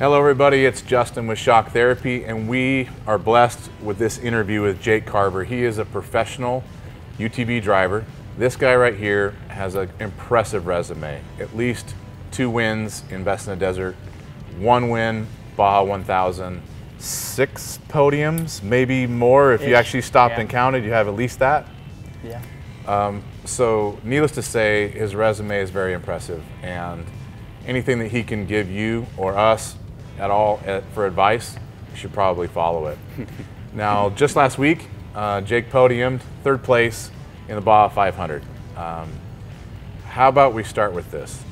Hello everybody, it's Justin with Shock Therapy, and we are blessed with this interview with Jake Carver. He is a professional UTV driver. This guy right here has an impressive resume. At least 2 wins in Best in the Desert, 1 win, Baja 1000, 6 podiums, maybe more if you actually stopped and counted, you have at least that. Yeah. So needless to say, his resume is very impressive, and anything that he can give you or us at all for advice, you should probably follow it. Now, just last week, Jake podiumed 3rd place in the Baja 500. How about we start with this?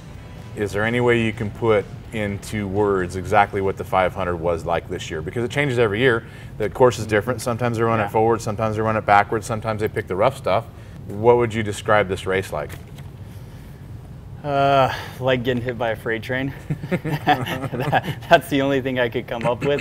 Is there any way you can put into words exactly what the 500 was like this year? Because it changes every year. The course is different. Sometimes they run it forward, sometimes they run it backwards, sometimes they pick the rough stuff. What would you describe this race like? Like getting hit by a freight train. That's the only thing I could come up with.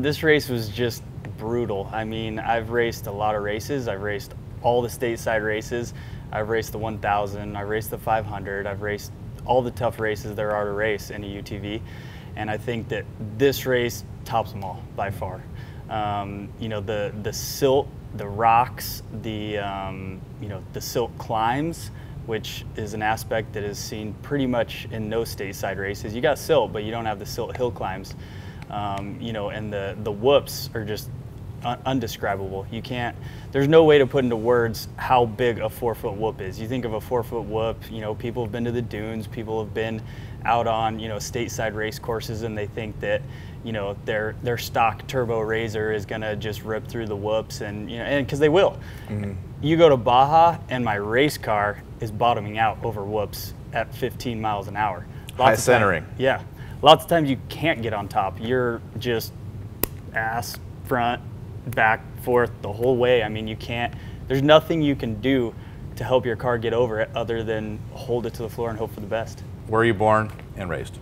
This race was just brutal. I mean, I've raced a lot of races. I've raced all the stateside races. I've raced the 1000, I've raced the 500, I've raced all the tough races there are to race in a UTV. And I think that this race tops them all by far. You know, the silt, the rocks, you know, the silt climbs, which is an aspect that is seen pretty much in no stateside races. You got silt, but you don't have the silt hill climbs. You know, and the whoops are just undescribable. You can't, there's no way to put into words how big a 4-foot whoop is. You think of a 4-foot whoop, you know, people have been to the dunes, people have been out on, you know, stateside race courses, and they think that, you know, their stock turbo razor is gonna just rip through the whoops, and, you know, and because they will. Mm-hmm. You go to Baja and my race car is bottoming out over whoops at 15 miles an hour. High centering. Yeah. Lots of times you can't get on top. You're just ass, front, back, forth the whole way. I mean, you can't, there's nothing you can do to help your car get over it other than hold it to the floor and hope for the best. Where were you born and raised?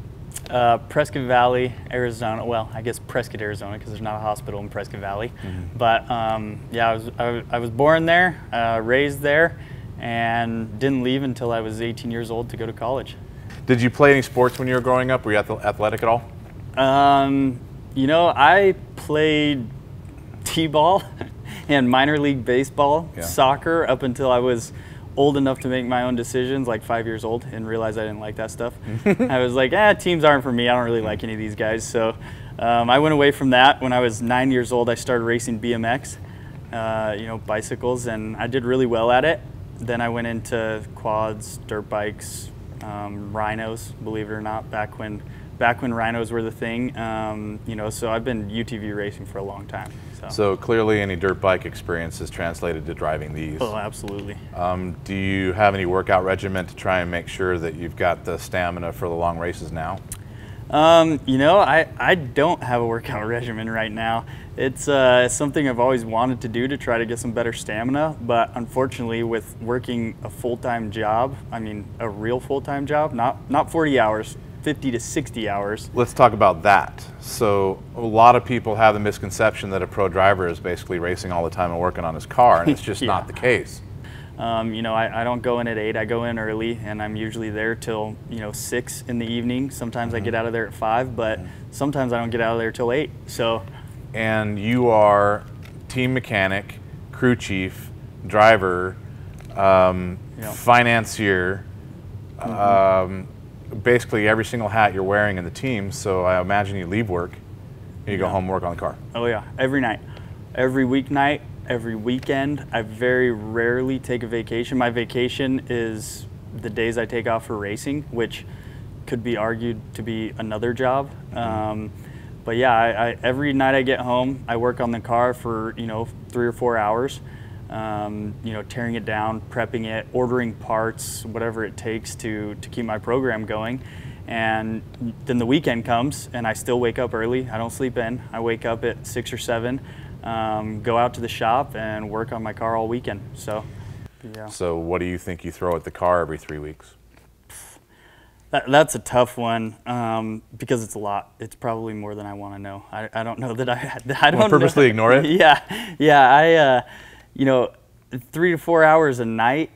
Prescott Valley, Arizona. Well, I guess Prescott, Arizona, because there's not a hospital in Prescott Valley. Mm-hmm. But yeah, I was born there, raised there, and didn't leave until I was 18 years old to go to college. Did you play any sports when you were growing up? Were you athletic at all? You know, I played t-ball and minor league baseball, soccer, up until I was old enough to make my own decisions, like 5 years old, and realized I didn't like that stuff. I was like, teams aren't for me. I don't really like any of these guys. So I went away from that. When I was 9 years old, I started racing BMX, you know, bicycles, and I did really well at it. Then I went into quads, dirt bikes, rhinos, believe it or not, back when rhinos were the thing. You know, so I've been UTV racing for a long time. So clearly any dirt bike experience is translated to driving these. Oh, absolutely. Do you have any workout regimen to try and make sure that you've got the stamina for the long races now? You know, I don't have a workout regimen right now. It's something I've always wanted to do to try to get some better stamina, but unfortunately with working a full-time job, I mean a real full-time job, not 40 hours, 50 to 60 hours. Let's talk about that. So a lot of people have the misconception that a pro driver is basically racing all the time and working on his car, and it's just not the case. You know, I don't go in at 8, I go in early, and I'm usually there till, you know, 6 in the evening. Sometimes I get out of there at 5, but sometimes I don't get out of there till 8. So. And you are team mechanic, crew chief, driver, financier, basically every single hat you're wearing in the team. So I imagine you leave work and you go home and work on the car. Oh yeah, every night, every weeknight, every weekend. I very rarely take a vacation. My vacation is the days I take off for racing, which could be argued to be another job. But yeah, every night I get home, I work on the car for, you know, 3 or 4 hours. You know, tearing it down, prepping it, ordering parts, whatever it takes to keep my program going. And then the weekend comes and I still wake up early. I don't sleep in. I wake up at 6 or 7, go out to the shop and work on my car all weekend. So, yeah. So what do you think you throw at the car every 3 weeks? That's a tough one because it's a lot. It's probably more than I want to know. I don't know that I don't purposely ignore it? Yeah. You know, 3 to 4 hours a night,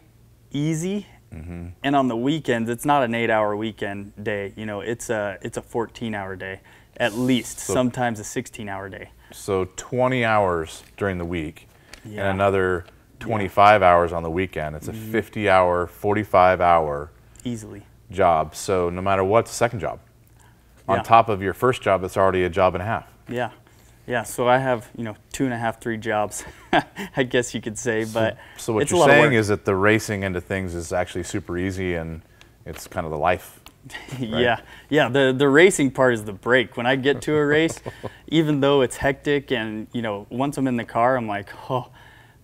easy. And on the weekends, it's not an 8-hour weekend day. You know, it's a 14-hour day, at least. So, sometimes a 16-hour day. So 20 hours during the week, and Yeah. another 25 hours on the weekend. It's a 50-hour, 45-hour easily job. So no matter what, it's a second job on Yeah. top of your first job. That's already a job and a half. Yeah. Yeah, so I have, you know, 2.5, 3 jobs, I guess you could say, but So what it's you're a lot of saying work. is that the racing end of things is actually super easy, and it's kind of the life. Right? Yeah, the racing part is the break. When I get to a race, even though it's hectic and, you know, once I'm in the car, I'm like, oh,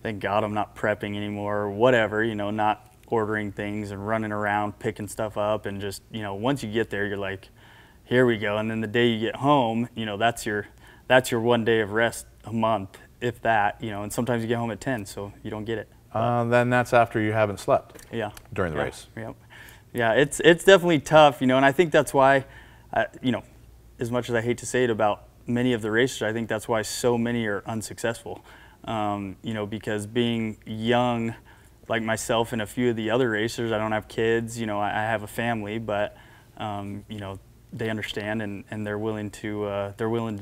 thank God I'm not prepping anymore or whatever, you know, not ordering things and running around, picking stuff up, and just, you know, once you get there, you're like, here we go. And then the day you get home, you know, that's your 1 day of rest a month, if that, you know, and sometimes you get home at 10, so you don't get it. Then that's after you haven't slept. Yeah. During the race. Yep. Yeah, it's definitely tough, you know, and I think that's why, you know, as much as I hate to say it about many of the racers, I think that's why so many are unsuccessful. You know, because being young, like myself and a few of the other racers, I don't have kids, you know, I have a family, but, you know, they understand and they're willing to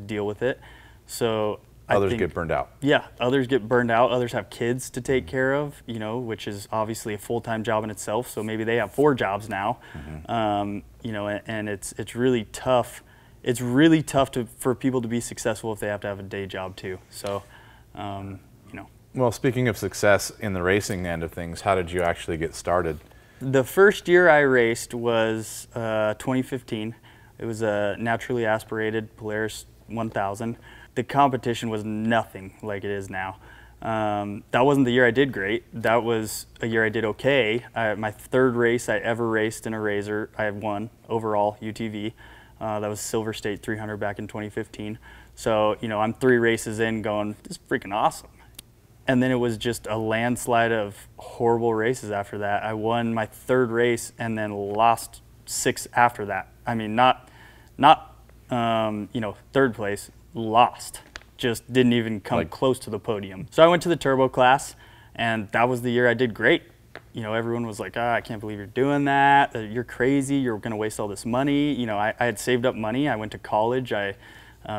deal with it. So Others I think, get burned out. Yeah, others get burned out. Others have kids to take care of, you know, which is obviously a full-time job in itself. So maybe they have 4 jobs now, you know, and it's really tough. It's really tough for people to be successful if they have to have a day job too. So, you know. Well, speaking of success in the racing end of things, how did you actually get started? The first year I raced was 2015. It was a naturally aspirated Polaris 1000. The competition was nothing like it is now. That wasn't the year I did great. That was a year I did okay. My 3rd race I ever raced in a RZR, I had won overall UTV. That was Silver State 300 back in 2015. So, you know, I'm 3 races in going, this is freaking awesome. And then it was just a landslide of horrible races after that. I won my 3rd race and then lost 6 after that. I mean, not you know, 3rd place, lost. Just didn't even come close to the podium. So I went to the turbo class, and that was the year I did great. You know, everyone was like, I can't believe you're doing that. You're crazy. You're going to waste all this money. You know, I had saved up money. I went to college. I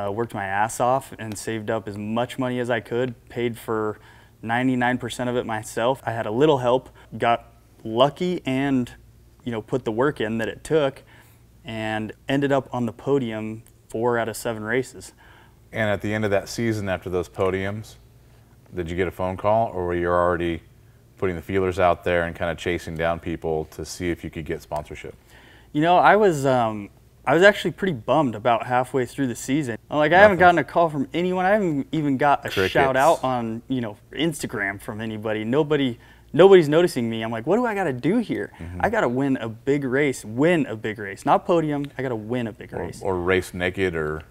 worked my ass off and saved up as much money as I could, paid for 99% of it myself. I had a little help, got lucky and, you know, put the work in that it took, and ended up on the podium 4 out of 7 races. And at the end of that season, after those podiums, did you get a phone call, or were you already putting the feelers out there and kind of chasing down people to see if you could get sponsorship? You know, I was actually pretty bummed about halfway through the season. Like, I haven't gotten a call from anyone. I haven't even got a shout out on, you know, Instagram from anybody. Nobody's noticing me. I'm like, what do I got to do here? I got to win a big race, not podium. I got to win a big race. Or race naked or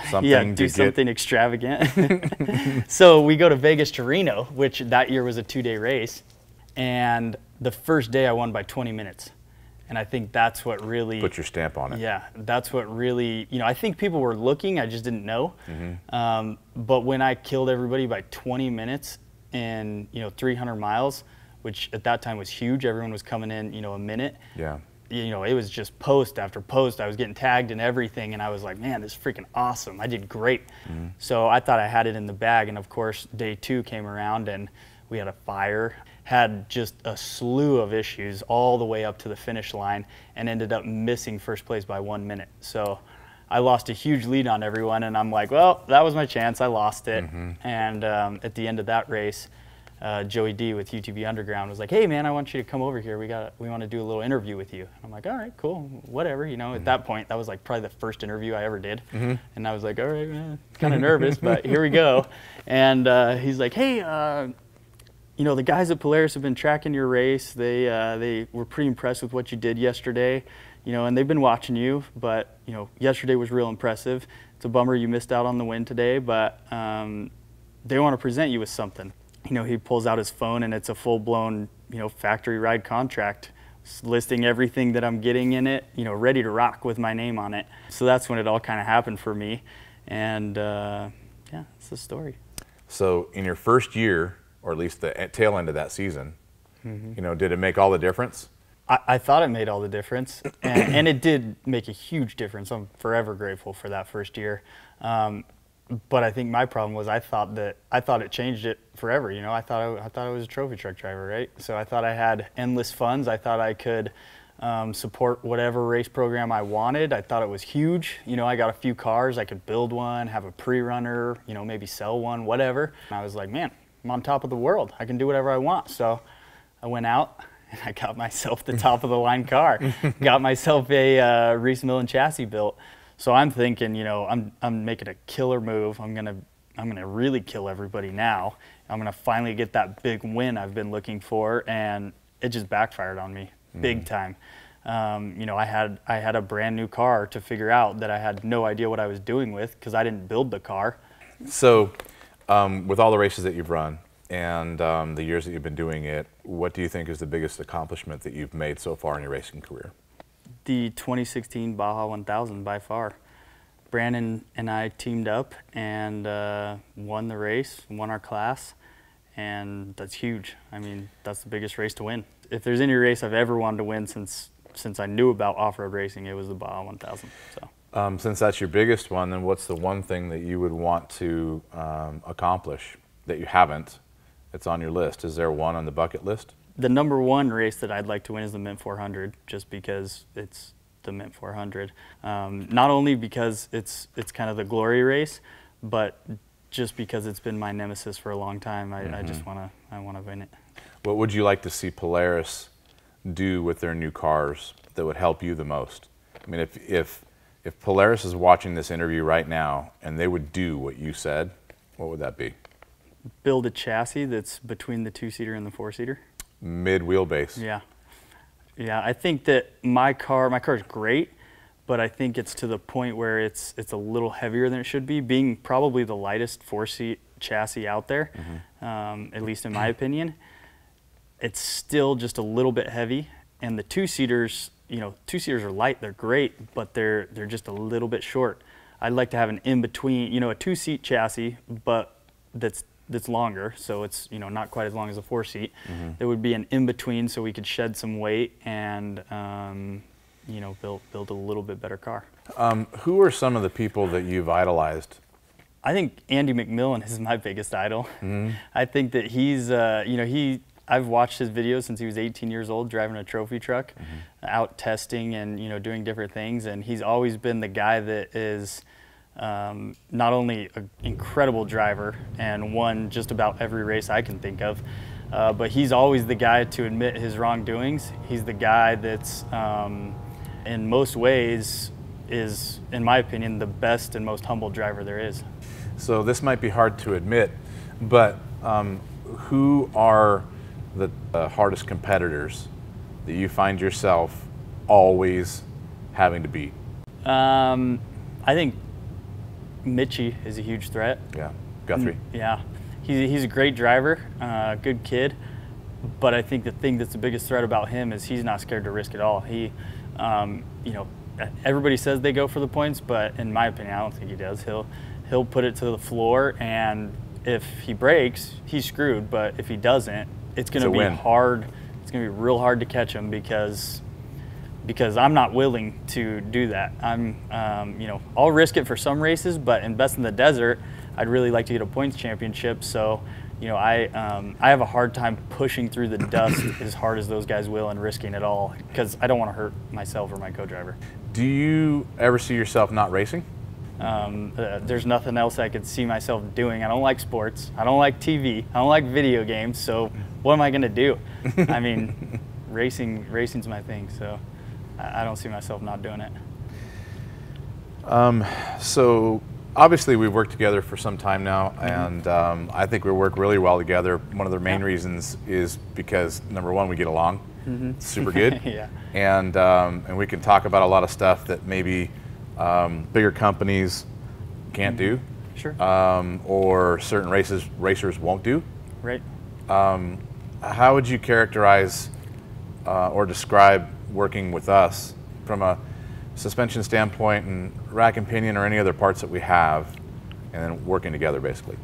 something. Yeah, do something extravagant. So we go to Vegas to Reno, which that year was a 2-day race. And the first day I won by 20 minutes. And I think that's what really put your stamp on it. Yeah, that's what really, you know, I think people were looking, I just didn't know. But when I killed everybody by 20 minutes in, you know, 300 miles, which at that time was huge. Everyone was coming in, you know, a minute. Yeah. You know, it was just post after post. I was getting tagged and everything, and I was like, man, this is freaking awesome. I did great. So I thought I had it in the bag, and of course, day 2 came around, and we had a fire. Had just a slew of issues all the way up to the finish line, and ended up missing first place by 1 minute. So I lost a huge lead on everyone, and I'm like, well, that was my chance. I lost it. And at the end of that race, Joey D with UTV Underground was like, hey man, I want you to come over here. We want to do a little interview with you. I'm like, all right, cool, whatever. You know, at that point, that was like probably the first interview I ever did. And I was like, all right, man, kind of nervous, but here we go. And he's like, hey, you know, the guys at Polaris have been tracking your race. They were pretty impressed with what you did yesterday, you know, and they've been watching you, but, you know, yesterday was real impressive. It's a bummer you missed out on the win today, but they want to present you with something. You know, he pulls out his phone, and it's a full-blown, you know, factory ride contract listing everything that I'm getting in it, you know, ready to rock with my name on it. So that's when it all kind of happened for me. And yeah, it's the story. So in your first year, or at least the tail end of that season, you know, did it make all the difference? I thought it made all the difference, and it did make a huge difference. I'm forever grateful for that first year. But I think my problem was I thought it changed it forever. You know, I thought I was a trophy truck driver, right? So I thought I had endless funds. I thought I could support whatever race program I wanted. I thought it was huge. You know, I got a few cars. I could build one, have a pre-runner, you know, maybe sell one, whatever. And I was like, man, I'm on top of the world. I can do whatever I want. So I went out and I got myself the top of the line car. Got myself a Reese Millen chassis built. So I'm thinking, you know, I'm making a killer move. I'm gonna really kill everybody now. I'm gonna finally get that big win I've been looking for, and it just backfired on me big time. You know, I had a brand new car to figure out that I had no idea what I was doing with because I didn't build the car. So, with all the races that you've run and the years that you've been doing it, what do you think is the biggest accomplishment that you've made so far in your racing career? The 2016 Baja 1000 by far. Brandon and I teamed up and won the race, won our class, and that's huge. I mean, that's the biggest race to win. If there's any race I've ever wanted to win since I knew about off-road racing, it was the Baja 1000. So. Since that's your biggest one, then what's the one thing that you would want to accomplish that you haven't? It's on your list. Is there one on the bucket list? The number one race that I'd like to win is the Mint 400, just because it's the Mint 400. Not only because it's kind of the glory race, but just because it's been my nemesis for a long time. I just wanna win it. What would you like to see Polaris do with their new cars that would help you the most? I mean, if Polaris is watching this interview right now and they would do what you said, what would that be? Build a chassis that's between the two-seater and the four-seater. Mid-wheelbase. Yeah. Yeah, I think that my car is great, but I think it's to the point where it's a little heavier than it should be, being probably the lightest four-seat chassis out there, at least in my opinion. It's still just a little bit heavy, and the two-seaters, you know, two-seaters are light, they're great, but they're just a little bit short. I'd like to have an in-between, you know, a two-seat chassis, but that's longer, so it's, you know, not quite as long as a four-seat. There would be an in-between so we could shed some weight and, you know, build a little bit better car. Who are some of the people that you've idolized? I think Andy McMillan is my biggest idol. I think that he's, you know, I've watched his videos since he was 18 years old, driving a trophy truck, out testing and, you know, doing different things, and he's always been the guy that is not only an incredible driver and won just about every race I can think of, but he's always the guy to admit his wrongdoings. He's the guy that's, in most ways, is, in my opinion, the best and most humble driver there is. So this might be hard to admit, but who are the hardest competitors that you find yourself always having to beat? I think Mitchie is a huge threat. Yeah, Guthrie. Yeah, he's a great driver, good kid, but I think the thing that's the biggest threat about him is he's not scared to risk it all. He, you know, everybody says they go for the points, but in my opinion, I don't think he does. He'll put it to the floor, and if he breaks, he's screwed. But if he doesn't, it's going to be hard. It's going to be real hard to catch him because I'm not willing to do that. You know, I'll risk it for some races, but in Best in the Desert, I'd really like to get a points championship. So, you know, I have a hard time pushing through the dust as hard as those guys will and risking it all because I don't want to hurt myself or my co-driver. Do you ever see yourself not racing? There's nothing else I could see myself doing. I don't like sports. I don't like TV. I don't like video games. So what am I going to do? I mean, racing's my thing. So I don't see myself not doing it. So obviously we've worked together for some time now, and I think we work really well together. One of the main reasons is because, number one, we get along super good, yeah. And we can talk about a lot of stuff that maybe bigger companies can't do, sure, or certain racers won't do. Right. How would you characterize or describe working with us from a suspension standpoint and rack and pinion or any other parts that we have, and then working together basically?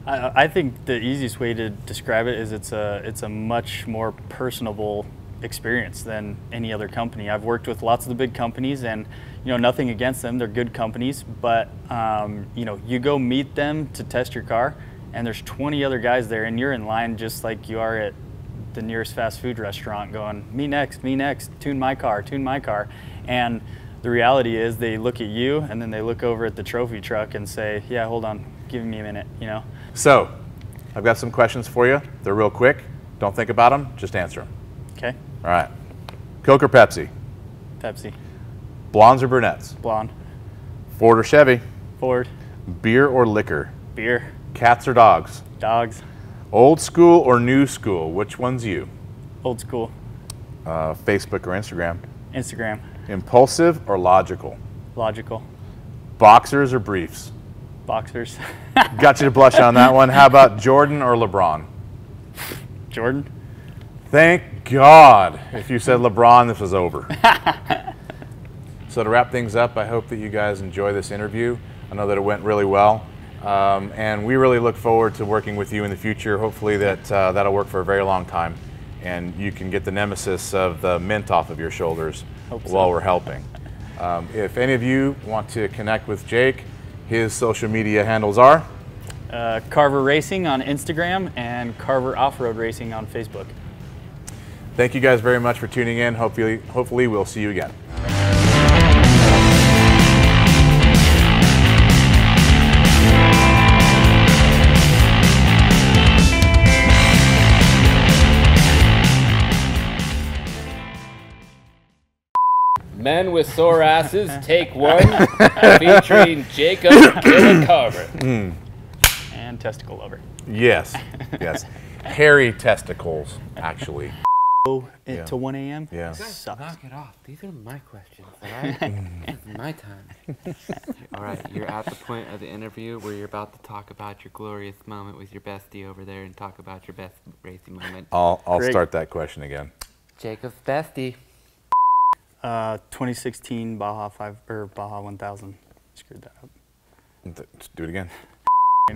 I think the easiest way to describe it is it's a much more personable experience than any other company. I've worked with lots of the big companies, and nothing against them, they're good companies, but you go meet them to test your car, and there's 20 other guys there, and you're in line just like you are at the nearest fast food restaurant going, me next, tune my car. And the reality is they look at you, and then they look over at the trophy truck and say, yeah, hold on, give me a minute, So, I've got some questions for you. They're real quick. Don't think about them, just answer them. Okay. All right. Coke or Pepsi? Pepsi. Blondes or brunettes? Blonde. Ford or Chevy? Ford. Beer or liquor? Beer. Cats or dogs? Dogs. Old school or new school? Which one's you? Old school. Facebook or Instagram? Instagram. Impulsive or logical? Logical. Boxers or briefs? Boxers. Got you to blush on that one. How about Jordan or LeBron? Jordan. Thank God. If you said LeBron, this was over. So to wrap things up, I hope that you guys enjoy this interview. I know that it went really well. And we really look forward to working with you in the future. Hopefully that'll work for a very long time, and you can get the nemesis of the mint off of your shoulders while we're helping. If any of you want to connect with Jake, his social media handles are? Carver Racing on Instagram and Carver Off-Road Racing on Facebook. Thank you guys very much for tuning in. Hopefully we'll see you again. Men with Sore Asses, Take 1, featuring Jacob Killer Carver. And Testicle Lover. Yes, yes. Hairy testicles, actually. To 1 a.m. Yeah. Sucks. Knock it off. These are my questions, all right? It's my time. All right, you're at the point of the interview where you're about to talk about your glorious moment with your bestie over there and talk about your best racing moment. I'll start that question again. Jacob's bestie. 2016 Baja 1000. Screwed that up. Let's do it again.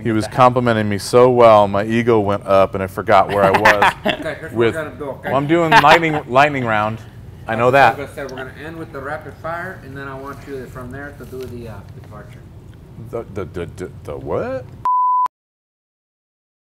He was complimenting me so well, my ego went up and I forgot where I was. Okay, here's what we're gonna do, okay? Well, I'm doing lightning round. I know that. Like I said, we're gonna end with the rapid fire, and then I want you from there to do the departure. The what?